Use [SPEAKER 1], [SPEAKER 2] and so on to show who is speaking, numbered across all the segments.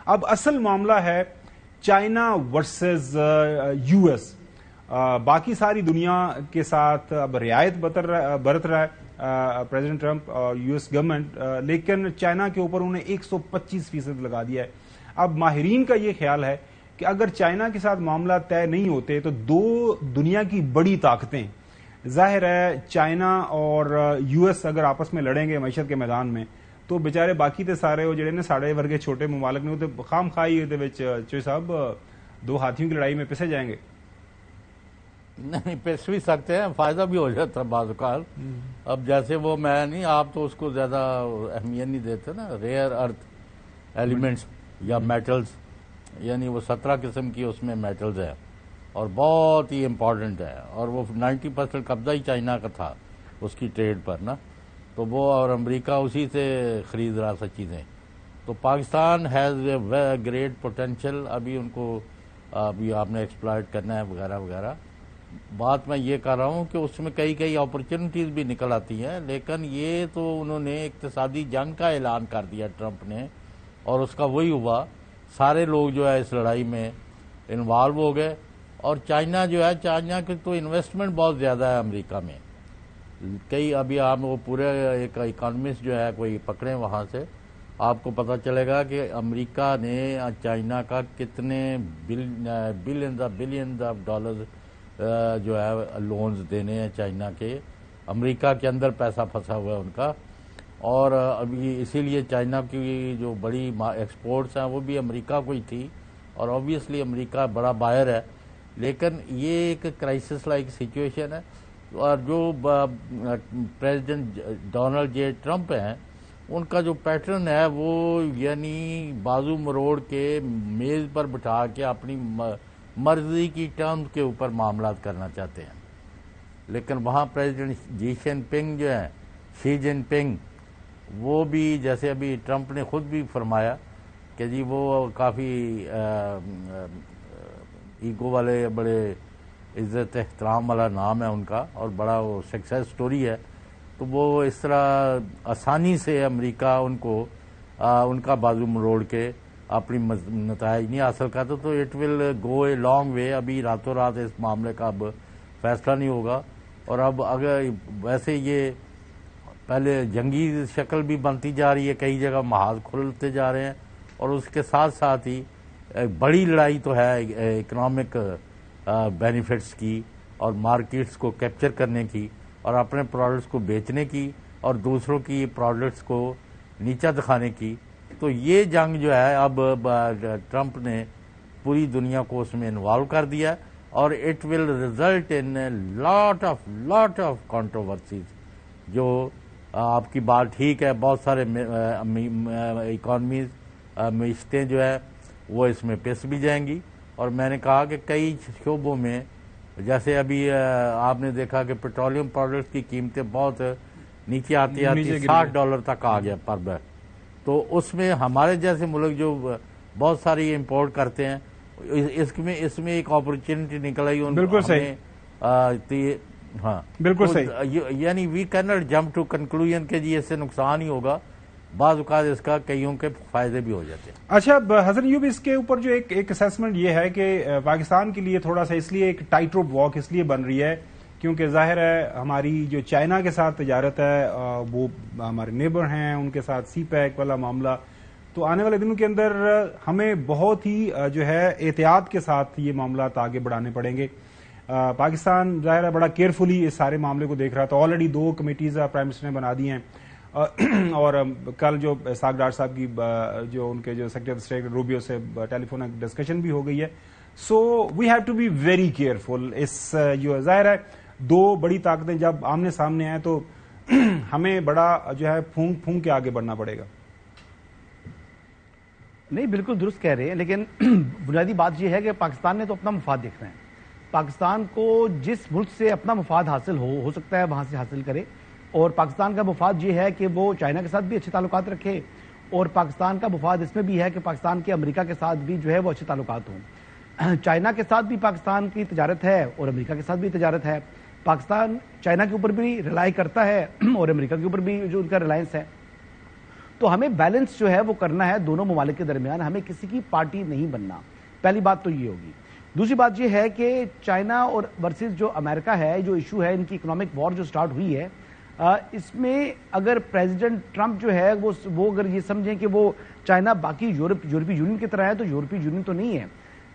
[SPEAKER 1] اب اصل معاملہ ہے چائنا ورسز یو ایس. باقی ساری دنیا کے ساتھ اب رعایت برت رہا ہے پریزیڈنٹ ٹرمپ اور یو ایس گورنمنٹ, لیکن چائنا کے اوپر انہوں نے 125% لگا دیا ہے. اب ماہرین کا یہ خیال ہے کہ اگر چائنا کے ساتھ معاملہ طے نہیں ہوتے تو دو دنیا کی بڑی طاقتیں, ظاہر ہے چائنا اور یو ایس اگر آپس میں لڑیں گے معیشت کے میدان میں تو بیچارے باقی تے سارے وہ جڑے نے ساڑے ورگے چھوٹے ممالک نے وہ خام خائی چوئی صاحب دو ہاتھیوں کی لڑائی میں پسے جائیں گے.
[SPEAKER 2] نہیں پس بھی سکتے ہیں, فائدہ بھی ہو جاتا ہے بعض اوقات. اب جیسے وہ میں نہیں, آپ تو اس کو زیادہ اہمیت نہیں دیتے نا, ریئر ارتھ ایلیمنٹس یا میٹلز, یعنی وہ 17 قسم کی اس میں میٹلز ہیں اور بہت ہی امپورٹنٹ ہے, اور وہ 90% قبضہ ہی چائنا کا تھا اس کی ٹریڈ پر نا, تو وہ اور امریکہ اسی سے خرید رہا سب چیزیں. تو Pakistan has a great potential, ابھی ان کو ابھی آپ نے ایکسپلائٹ کرنا ہے وغیرہ وغیرہ. بات میں یہ کر رہا ہوں کہ اس میں کئی اپرچونٹیز بھی نکل آتی ہیں, لیکن یہ تو انہوں نے اقتصادی جنگ کا اعلان کر دیا ٹرمپ نے, اور اس کا وہی ہوا, سارے لوگ جو ہے اس لڑائی میں انوالو ہو گئے. اور چائنا جو ہے, چائنا کی تو انویسٹمنٹ بہت زیادہ ہے امریکہ میں. ابھی آپ وہ پورے ایک اکانومسٹ جو ہے کوئی پکڑیں وہاں سے, آپ کو پتہ چلے گا کہ امریکہ نے چائنا کا کتنے بلینز آف ڈالرز جو ہے لونز دینے ہیں چائنا کے. امریکہ کے اندر پیسہ پھنسا ہوا ہے ان کا, اور ابھی اسی لیے چائنا کی جو بڑی ایکسپورٹس ہیں وہ بھی امریکہ کو ہی تھی, اور آبویسلی امریکہ بڑا بائر ہے. لیکن یہ ایک کرائسس لائک سچویشن ہے, اور جو پریزیڈنٹ ڈونلڈ جے ٹرمپ ہیں ان کا جو پیٹرن ہے وہ یعنی بازو مروڑ کے میز پر بٹھا کے اپنی مرضی کی ٹرمز کے اوپر معاملات کرنا چاہتے ہیں. لیکن وہاں پریزیڈنٹ شی جن پنگ وہ بھی, جیسے ابھی ٹرمپ نے خود بھی فرمایا کہ جی وہ کافی ایگو والے, بڑے عزت احترام والا نام ہے ان کا, اور بڑا وہ سکسیس سٹوری ہے. تو وہ اس طرح آسانی سے امریکہ ان کا بازو مروڑ کے اپنی نتائج نہیں حاصل کرتا. تو it will go a long way. ابھی راتوں رات اس معاملے کا اب فیصلہ نہیں ہوگا, اور اب اگر ویسے یہ پہلے جنگی شکل بھی بنتی جا رہی ہے, کئی جگہ محاذ کھلتے جا رہے ہیں, اور اس کے ساتھ ساتھ ہی بڑی لڑائی تو ہے اکنامک بینیفٹس کی اور مارکیٹس کو کیپچر کرنے کی اور اپنے پروڈکٹس کو بیچنے کی اور دوسروں کی پروڈکٹس کو نیچا دکھانے کی. تو یہ جنگ جو ہے اب ٹرمپ نے پوری دنیا کو اس میں انوالو کر دیا, اور it will result in lot of controversies. جو آپ کی بات ٹھیک ہے, بہت سارے اکانومیز معیشتیں جو ہے وہ اس میں پس بھی جائیں گی. اور میں نے کہا کہ کئی شعبوں میں, جیسے ابھی آپ نے دیکھا کہ پیٹرولیم پروڈکٹس کی قیمتیں بہت نیچے آتی $60 تک آ گیا پر بیرل. تو اس میں ہمارے جیسے ملک جو بہت ساری امپورٹ کرتے ہیں, اس میں ایک اپرچونٹی نکل آئی.
[SPEAKER 1] بالکل صحیح,
[SPEAKER 2] ہاں
[SPEAKER 1] بالکل صحیح.
[SPEAKER 2] یعنی we can not jump to conclusion کہ جی اس سے نقصان ہی ہوگا, بعض اوقات اس کا کئیوں کے فائدے بھی ہو جاتے ہیں.
[SPEAKER 1] اچھا حسن ایوب, اس کے اوپر جو ایک اسیسمنٹ یہ ہے کہ پاکستان کے لیے تھوڑا سا اس لیے ایک ٹائٹ روپ واک اس لیے بن رہی ہے کیونکہ ظاہر ہے ہماری جو چائنا کے ساتھ تجارت ہے وہ ہمارے نیبر ہیں, ان کے ساتھ سی پیک والا معاملہ, تو آنے والے دنوں کے اندر ہمیں بہت ہی جو ہے احتیاط کے ساتھ یہ معاملات آگے بڑھانے پڑیں گے. پاکستان ظاہر ہے بڑا کیئرفلی اس سارے معاملے کو دیکھ رہا تھا. آلریڈی 2 کمیٹیز پرائم منسٹر نے بنا دی ہیں, اور کل جو اسحاق ڈار صاحب کی جو ان کے جو سیکرٹری آف اسٹیٹ روبیو سے ٹیلی فون ڈسکشن بھی ہو گئی ہے. So we have to be very careful. اس جو ظاہر ہے 2 بڑی طاقتیں جب آمنے سامنے آئیں تو ہمیں بڑا جو ہے پھونک پھونک کے آگے بڑھنا پڑے گا.
[SPEAKER 3] نہیں بالکل درست کہہ رہے ہیں, لیکن بنیادی بات یہ ہے کہ پاکستان نے تو اپنا مفاد دیکھنا ہے. پاکستان کو جس ملک سے اپنا مفاد حاصل ہو سکتا ہے وہاں سے حاصل کرے, اور پاکستان کا مفاد یہ ہے کہ وہ چائنا کے ساتھ بھی اچھے تعلقات رکھے, اور پاکستان کا مفاد اس میں بھی ہے کہ پاکستان کے امریکہ کے ساتھ بھی جو ہے وہ اچھے تعلقات ہوں. چائنا کے ساتھ بھی پاکستان کی تجارت ہے اور امریکہ کے ساتھ بھی تجارت ہے. پاکستان چائنا کے اوپر بھی ریلائی کرتا ہے اور امریکہ کے اوپر بھی جو ان کا ریلائنس ہے. تو ہمیں بیلنس جو ہے وہ کرنا ہے دونوں ممالک کے درمیان, ہمیں کسی کی پارٹی نہیں بننا. پہلی بات تو یہ ہوگی. دوسری بات یہ ہے کہ چائنا اور ورسز جو امریکہ ہے, جو ایشو ہے ان کی اکنامک وار جو سٹارٹ ہوئی ہے, اس میں اگر پریزیڈنٹ ٹرمپ جو ہے وہ اگر یہ سمجھیں کہ وہ چائنا باقی یورپی یونین کی طرح ہے, تو یورپی یونین تو نہیں ہے.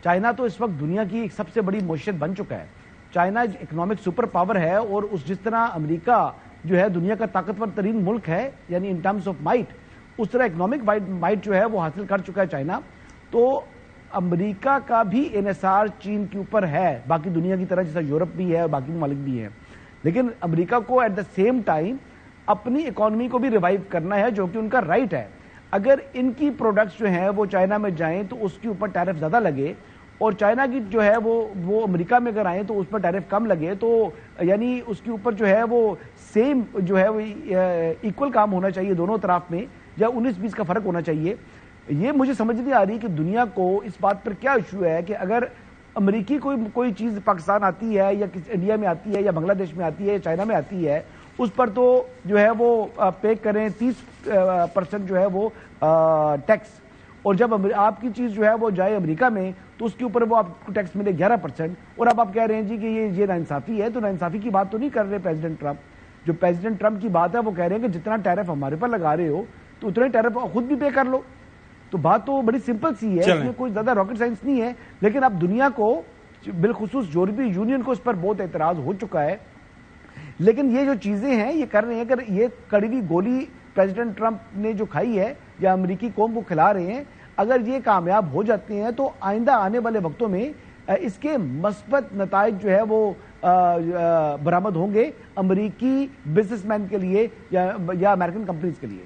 [SPEAKER 3] چائنا تو اس وقت دنیا کی ایک سب سے بڑی معیشت بن چکا ہے. چائنا اکنامک سپر پاور ہے, اور جس طرح امریکہ جو ہے دنیا کا طاقتور ترین ملک ہے, یعنی ان ٹرمز آف مائٹ, اس طرح اکنامک مائٹ جو ہے وہ حاصل کر چکا ہے چائنا. تو امریکہ کا بھی انحصار چین کے اوپر ہے, باقی دنیا کی طرح جیسا یورپ بھی ہے اور باقی ممالک بھی ہیں. لیکن امریکہ کو ایٹ دا سیم ٹائم اپنی اکانومی کو بھی ریوائیو کرنا ہے, جو کہ ان کا رائٹ ہے. اگر ان کی پروڈکٹس جو ہیں وہ چائنا میں جائیں تو اس کے اوپر ٹیرف زیادہ لگے, اور چائنا کی جو ہے وہ امریکہ میں اگر آئیں تو اس پر ٹیرف کم لگے, تو یعنی اس کے اوپر جو ہے وہ سیم جو ہے وہ ایکول کام ہونا چاہیے دونوں طرف میں, یا 19-20 کا فرق ہونا چاہیے. یہ مجھے سمجھ نہیں آ رہی کہ دنیا کو اس بات پر کیا ایشو ہے کہ اگر امریکی کوئی چیز پاکستان آتی ہے, یا انڈیا میں آتی ہے, یا بنگلہ دیش میں آتی ہے, یا چائنا میں آتی ہے, اس پر تو جو ہے وہ پے کریں 30% جو ہے وہ ٹیکس, اور جب آپ کی چیز جو ہے وہ جائے امریکہ میں تو اس کے اوپر وہ آپ کو ٹیکس ملے 10%. اور اب آپ کہہ رہے ہیں جی کہ یہ ناانصافی ہے. تو ناانصافی کی بات تو نہیں کر رہے پریزیڈنٹ ٹرمپ. جو پریزیڈنٹ ٹرمپ کی بات ہے وہ کہہ رہے ہیں کہ جتنا ٹیرف ہمارے پر لگا رہے ہو تو اتنے ٹیرف خود بھی پے کر لو. تو بات تو بڑی سمپل سی ہے, اس میں کوئی زیادہ راکٹ سائنس نہیں ہے. لیکن اب دنیا کو بالخصوص یورپی یونین کو اس پر بہت اعتراض ہو چکا ہے. لیکن یہ جو چیزیں ہیں یہ کر رہے ہیں, اگر یہ کڑوی گولی پریزیڈنٹ ٹرمپ نے جو کھائی ہے یا امریکی قوم کو کھلا رہے ہیں, اگر یہ کامیاب ہو جاتے ہیں تو آئندہ آنے والے وقتوں میں اس کے مثبت نتائج جو ہے وہ برآمد ہوں گے امریکی بزنس مین کے لیے یا امریکن کمپنیز کے لیے.